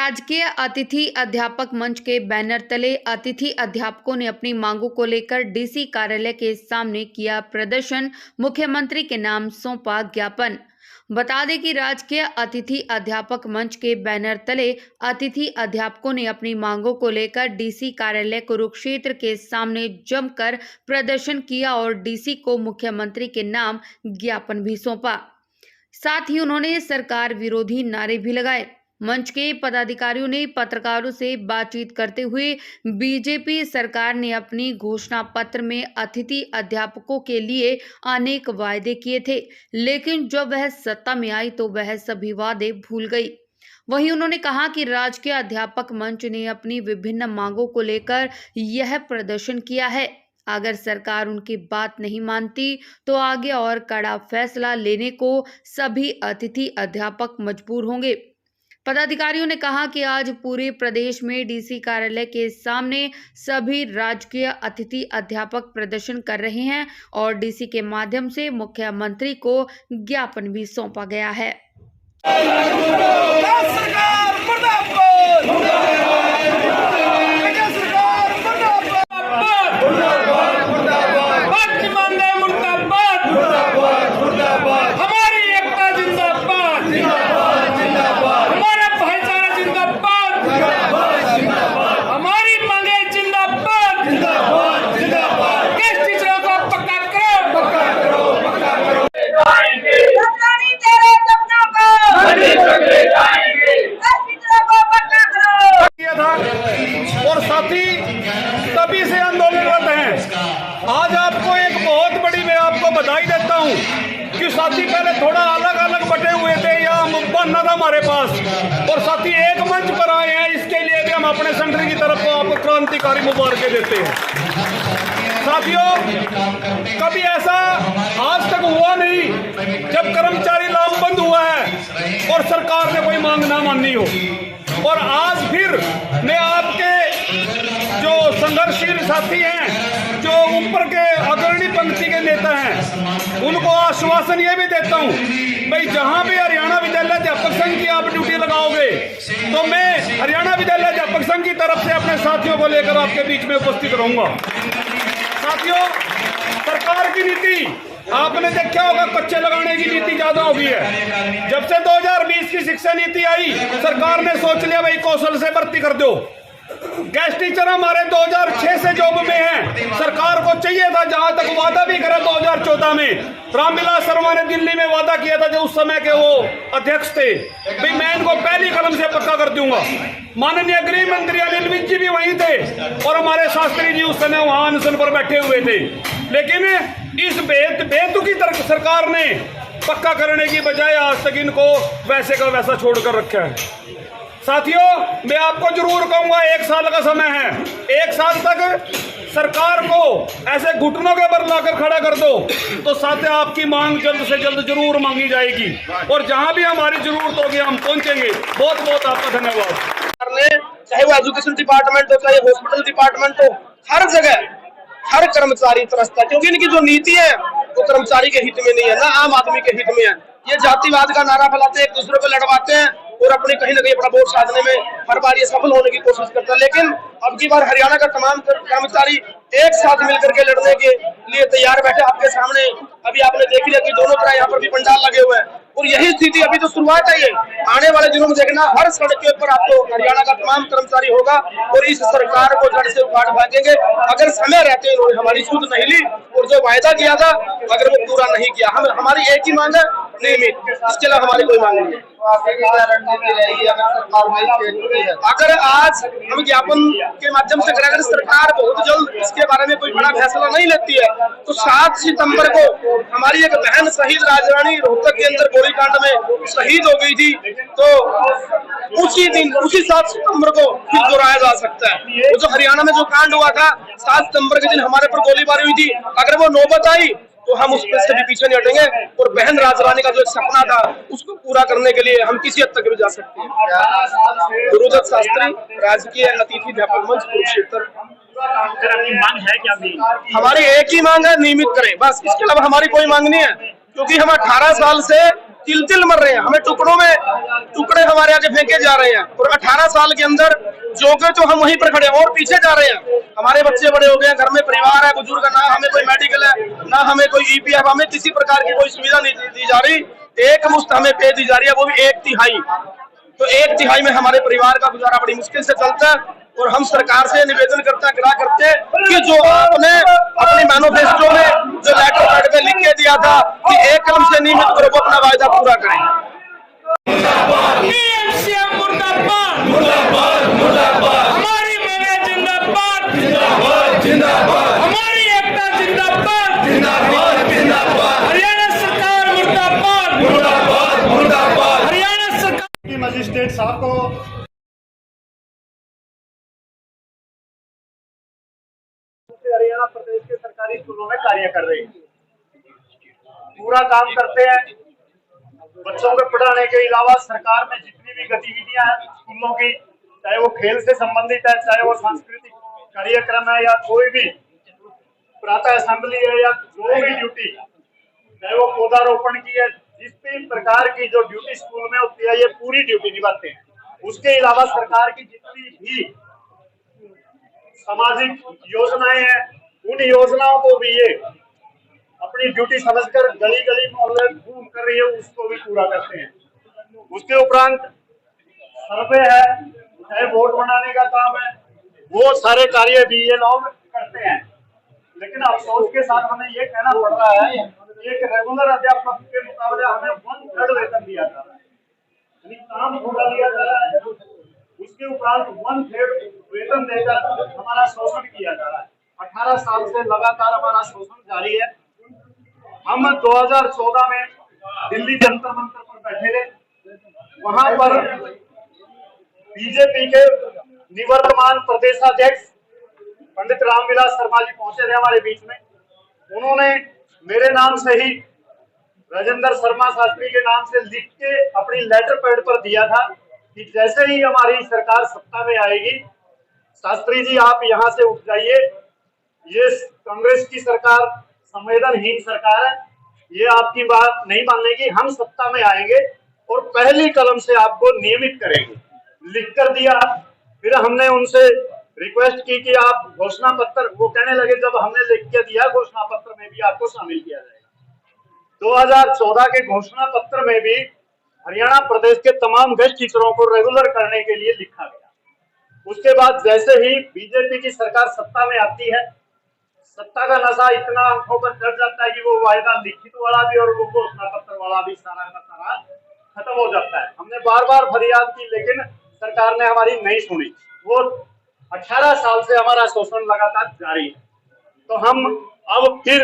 राजकीय अतिथि अध्यापक मंच के बैनर तले अतिथि अध्यापकों ने अपनी मांगों को लेकर डीसी कार्यालय के सामने किया प्रदर्शन। मुख्यमंत्री के नाम सौंपा ज्ञापन। बता दें कि राजकीय अतिथि अध्यापक मंच के बैनर तले अतिथि अध्यापकों ने अपनी मांगों को लेकर डीसी कार्यालय कुरुक्षेत्र के सामने जमकर प्रदर्शन किया और डीसी को मुख्यमंत्री के नाम ज्ञापन भी सौंपा। साथ ही उन्होंने सरकार विरोधी नारे भी लगाए। मंच के पदाधिकारियों ने पत्रकारों से बातचीत करते हुए बीजेपी सरकार ने अपनी घोषणा पत्र में अतिथि अध्यापकों के लिए अनेक वायदे किए थे, लेकिन जब वह सत्ता में आई तो वह सभी वादे भूल गई। वहीं उन्होंने कहा कि राजकीय अध्यापक मंच ने अपनी विभिन्न मांगों को लेकर यह प्रदर्शन किया है। अगर सरकार उनकी बात नहीं मानती तो आगे और कड़ा फैसला लेने को सभी अतिथि अध्यापक मजबूर होंगे। पदाधिकारियों ने कहा कि आज पूरे प्रदेश में डीसी कार्यालय के सामने सभी राजकीय अतिथि अध्यापक प्रदर्शन कर रहे हैं और डीसी के माध्यम से मुख्यमंत्री को ज्ञापन भी सौंपा गया है। और साथी तभी से आंदोलनरत हैं। आज आपको एक बहुत बड़ी मैं आपको बधाई देता हूं कि साथी पहले थोड़ा अलग अलग बटे हुए थे या बनना था हमारे पास, और साथी एक मंच पर आए हैं। इसके लिए भी हम अपने संगठन की तरफ आपको क्रांतिकारी मुबारकें देते हैं। साथियों, कभी ऐसा आज तक हुआ नहीं जब कर्मचारी लामबंद हुआ है और सरकार ने कोई मांग ना मानी हो। और आज फिर मैं आपके जो संघर्षशील साथी हैं, जो ऊपर के अग्रणी पंक्ति के नेता हैं, उनको आश्वासन ये भी देता हूं भाई, जहां भी हरियाणा विद्यालय अध्यापक संघ की आप ड्यूटी लगाओगे तो मैं हरियाणा विद्यालय अध्यापक संघ की तरफ से अपने साथियों को लेकर आपके बीच में उपस्थित रहूंगा। साथियों, सरकार की नीति आपने देखा होगा, कच्चे लगाने की नीति ज्यादा हो गई है। जब से 2020 की शिक्षा नीति आई, सरकार ने सोच लिया भाई कौशल से भर्ती कर दो। गेस्ट टीचर हमारे 2006 से जॉब में हैं। सरकार को चाहिए था, जहां तक वादा भी करा 2014 में रामविलास शर्मा ने दिल्ली में वादा किया था, जो उस समय के वो अध्यक्ष थे, भाई मैं इनको पहली कलम से पक्का कर दूंगा। माननीय गृह मंत्री अनिल विज जी भी वहीं थे और हमारे शास्त्री जी उस समय वहां अनशन पर बैठे हुए थे। लेकिन इस बेतुकी सरकार ने पक्का करने की बजाय आज तक इनको वैसे का वैसा छोड़कर रखा है। साथियों, मैं आपको जरूर कहूंगा, 1 साल का समय है। 1 साल तक सरकार को ऐसे घुटनों के बल लाकर खड़ा कर दो तो साथ आपकी मांग जल्द से जल्द जरूर मांगी जाएगी और जहां भी हमारी जरूरत होगी हम पहुंचेंगे। बहुत बहुत आपका धन्यवाद। चाहे वो एजुकेशन डिपार्टमेंट हो, चाहे हॉस्पिटल डिपार्टमेंट हो, हर जगह हर कर्मचारी त्रस्त है, क्योंकि इनकी जो नीति है वो कर्मचारी के हित में नहीं है, ना आम आदमी के हित में है। ये जातिवाद का नारा फैलाते हैं, एक दूसरे को लड़वाते हैं और अपने कहीं ना कहीं अपना वोट साधने में हर बार ये सफल होने की कोशिश करता है। लेकिन अब की बार हरियाणा का तमाम कर्मचारी एक साथ मिलकर के लड़ने के लिए तैयार बैठे। आपके सामने अभी आपने देख लिया कि दोनों तरह यहाँ पर भी पंडाल लगे हुए हैं और यही स्थिति अभी तो शुरुआत है। ये आने वाले दिनों में देखना, हर सड़क के ऊपर आपको हरियाणा का तमाम कर्मचारी होगा और इस सरकार को जड़ से उखाड़ फेंकेंगे अगर समय रहते उन्होंने हमारी सुध नहीं ली और जो वायदा किया था अगर वो पूरा नहीं किया। हमारी एक ही मांग है, नियमित, इसके अलावा हमारी कोई मांग नहीं है। अगर आज हम ज्ञापन के माध्यम से अगर सरकार बहुत जल्द इसके बारे में कोई बड़ा फैसला नहीं लेती है तो 7 सितंबर को हमारी एक बहन शहीद राजरानी रोहतक के अंदर गोलीकांड में शहीद हो गई थी, तो उसी दिन उसी 7 सितंबर को फिर दोहराया जा सकता है। वो जो हरियाणा में जो कांड हुआ था 7 सितंबर के दिन हमारे पर गोलीबारी हुई थी, अगर वो नौबत आई तो हम उस पर से भी पीछे नहीं हटेंगे और बहन राजरानी का जो एक सपना था उसको पूरा करने के लिए हम किसी हद तक भी जा सकते हैं। गुरुदत्त शास्त्री, राजकीय अतिथि अध्यापक मंच, कुरुक्षेत्र। मांग है क्या? हमारी एक ही मांग है, नियमित करें, बस। इसके अलावा हमारी कोई मांग नहीं है, क्योंकि हम 18 साल से तिल तिल मर रहे हैं, हमें टुकड़े हमारे आगे फेंके जा रहे हैं। और 18 साल के अंदर जो हम वहीं पर खड़े और पीछे जा रहे हैं। हमारे बच्चे बड़े हो गए हैं, घर में परिवार है, बुजुर्ग, ना हमें कोई मेडिकल है, ना हमें कोई ईपीएफ, हमें किसी प्रकार की कोई सुविधा नहीं दी जा रही। एक मुश्त हमें पे दी जा रही है, वो भी 1/3। तो 1/3 में हमारे परिवार का गुजारा बड़ी मुश्किल से चलता है। और हम सरकार से निवेदन करते हैं कि जो आपने अपनी मैनिफेस्टो में जो लेटर पैड पे लिख के दिया था कि 1 कलम से नियमित करो, वो अपना वायदा पूरा करें। हमारी मांगे जिंदाबाद, जिंदाबाद, हमारी एकता जिंदाबाद, जिंदाबाद, हरियाणा सरकार मुर्दाबाद, मुर्दाबाद, हरियाणा सरकार। मजिस्ट्रेट साहब को हरियाणा प्रदेश के सरकारी स्कूलों में कार्य कर रहे हैं, पूरा काम करते हैं। बच्चों को पढ़ाने के अलावा सरकार में जितनी भी गतिविधियां हैं स्कूलों की, चाहे वो खेल से संबंधित है, चाहे वो सांस्कृतिक कार्यक्रम है, या कोई भी प्रातः असेंबली है, या जो भी ड्यूटी, चाहे वो पौधारोपण की है, जिस भी प्रकार की जो ड्यूटी स्कूल में होती है, ये पूरी ड्यूटी निभाते हैं। उसके अलावा सरकार की जितनी भी सामाजिक योजनाएं हैं, उन योजनाओं को भी ये अपनी ड्यूटी समझकर गली गली मोहल्ले घूम कर रही है, उसको भी पूरा करते हैं। उसके उपरांत सर्वे है, चाहे वोट बनाने का काम है, वो सारे कार्य भी ये लोग करते हैं। लेकिन अफसोस के साथ हमें ये कहना पड़ रहा है, एक रेगुलर अध्यापक के मुकाबले हमें 1/3 वेतन दिया जा रहा है, यानी काम थोड़ा लिया जा रहा है। उसके उपरांत 1/3 वेतन देकर हमारा शोषण किया जा रहा है। 18 साल से लगातार हमारा शोषण जारी है। हम 2014 में दिल्ली जंतर मंतर पर बैठे थे, वहां पर बीजेपी के निवर्तमान प्रदेशाध्यक्ष पंडित रामविलास शर्मा जी पहुंचे थे हमारे बीच में। उन्होंने मेरे नाम से ही राजेंद्र शर्मा शास्त्री के नाम से लिख के अपनी लेटर पैड पर दिया था कि जैसे ही हमारी सरकार सत्ता में आएगी, शास्त्री जी आप यहाँ से उठ जाइए, ये कांग्रेस की सरकार संवेदनहीन सरकार है, ये आपकी बात नहीं मानेगी, हम सत्ता में आएंगे और पहली कलम से आपको नियमित करेंगे। लिख कर दिया। फिर हमने उनसे रिक्वेस्ट की कि आप घोषणा पत्र, वो कहने लगे जब हमने लिख के दिया घोषणा पत्र में भी आपको शामिल किया जाएगा। 2014 के घोषणा पत्र में भी हरियाणा प्रदेश के तमाम गेस्ट टीचरों को रेगुलर करने के लिए लिखा गया। उसके बाद जैसे ही बीजेपी की सरकार सत्ता में आती है, सत्ता का नशा इतना आंखों पर चढ़ जाता है कि वो वायदा लिखित वाला भी और वो घोषणा पत्र वाला भी सारा का सारा खत्म हो जाता है। हमने बार बार फरियाद की, लेकिन सरकार ने हमारी नहीं सुनी। वो 18 साल से हमारा शोषण लगातार जारी है। तो हम अब फिर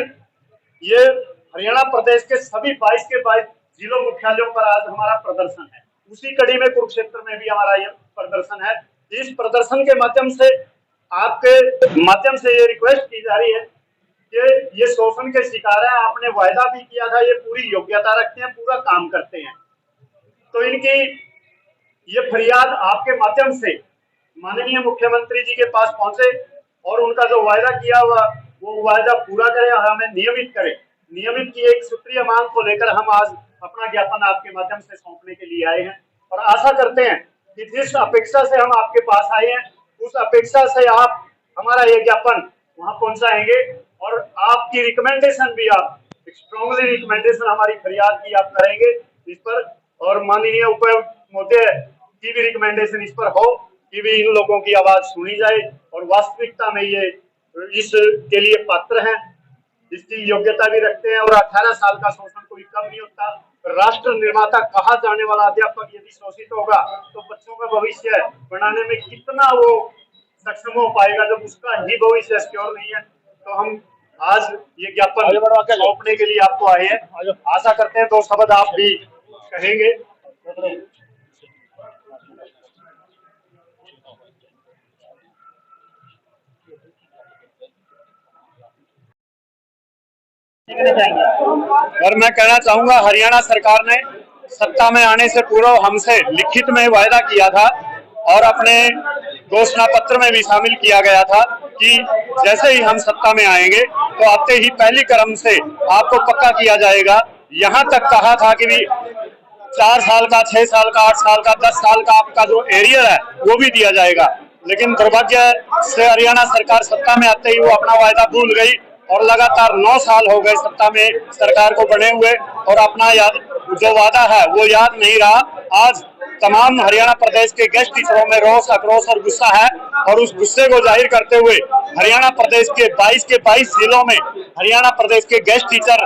ये हरियाणा प्रदेश के सभी 22 के 22 जिलों मुख्यालयों पर आज हमारा प्रदर्शन है। उसी कड़ी में कुरुक्षेत्र में भी हमारा ये प्रदर्शन है। इस प्रदर्शन के माध्यम से आपके माध्यम से ये रिक्वेस्ट की जा रही है कि ये शोषण के शिकार है, आपने वायदा भी किया था, ये पूरी योग्यता रखते हैं, पूरा काम करते हैं। तो इनकी ये फरियाद आपके माध्यम से माननीय मुख्यमंत्री जी के पास पहुंचे और उनका जो वायदा किया हुआ वो वायदा पूरा करे और हमें नियमित करे। नियमित की एक सूत्रीय मांग को लेकर हम आज अपना ज्ञापन आपके माध्यम से सौंपने के लिए आए हैं और आशा करते हैं कि जिस अपेक्षा से हम आपके पास आए हैं उस अपेक्षा से आप हमारा ये ज्ञापन वहां पहुंचाएंगे और आपकी रिकमेंडेशन भी, आप स्ट्रांगली रिकमेंडेशन हमारी फरियाद की आप करेंगे इस पर, और माननीय उपायुक्त महोदय की भी रिकमेंडेशन इस पर हो कि भी इन लोगों की आवाज सुनी जाए और वास्तविकता में ये इसके लिए पात्र हैं, इसकी योग्यता भी रखते हैं। और 18 साल का शोषण कोई कम नहीं होता। राष्ट्र निर्माता कहा जाने वाला अध्यापक यदि शोषित होगा तो बच्चों का भविष्य बनाने में कितना वो सक्षम हो पाएगा जब उसका ही भविष्य सिक्योर नहीं है। तो हम आज ये ज्ञापन सौंपने के लिए आपको आए हैं। आशा करते हैं 2 शब्द आप भी कहेंगे। और मैं कहना चाहूंगा, हरियाणा सरकार ने सत्ता में आने से पूर्व हमसे लिखित में वायदा किया था और अपने घोषणा पत्र में भी शामिल किया गया था कि जैसे ही हम सत्ता में आएंगे तो आते ही पहली कदम से आपको पक्का किया जाएगा। यहाँ तक कहा था कि भी 4 साल का, 6 साल का, 8 साल का, 10 साल का आपका जो एरियर है वो भी दिया जाएगा। लेकिन दुर्भाग्य से हरियाणा सरकार सत्ता में आते ही वो अपना वायदा भूल गई और लगातार 9 साल हो गए सत्ता में सरकार को बने हुए और अपना जो वादा है वो याद नहीं रहा। आज तमाम हरियाणा प्रदेश के गेस्ट टीचरों में रोष, आक्रोश और गुस्सा है और उस गुस्से को जाहिर करते हुए हरियाणा प्रदेश के 22 जिलों में हरियाणा प्रदेश के गेस्ट टीचर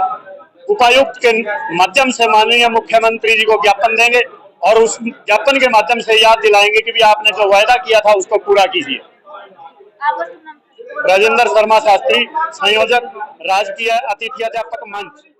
उपायुक्त के माध्यम से माननीय मुख्यमंत्री जी को ज्ञापन देंगे और उस ज्ञापन के माध्यम से याद दिलाएंगे कि भी आपने जो वायदा किया था उसको पूरा कीजिए। राजेंद्र शर्मा शास्त्री, संयोजक, राजकीय अतिथि अध्यापक मंच।